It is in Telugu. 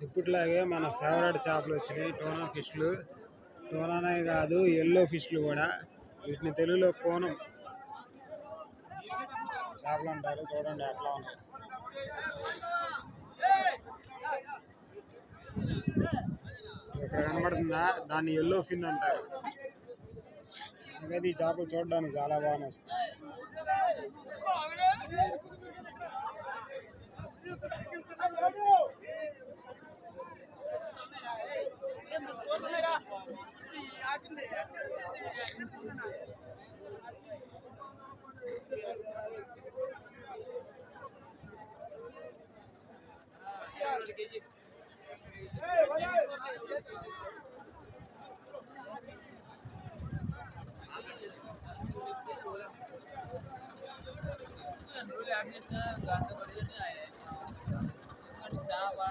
ఇప్పట్లాగే మన ఫేవరెట్ చేపలు వచ్చినాయి, టోనా ఫిష్లు. టోనానే కాదు, ఎల్లో ఫిష్లు కూడా. వీటిని తెలుగులో కోనం చేపలు అంటారు. చూడండి ఎట్లా ఉన్నాయి. ఇక్కడ కనబడుతుందా, దాన్ని ఎల్లో ఫిన్ అంటారు. నాకైతే ఈ చేపలు చూడడానికి చాలా బాగా నచ్చుతాయి. Siapa?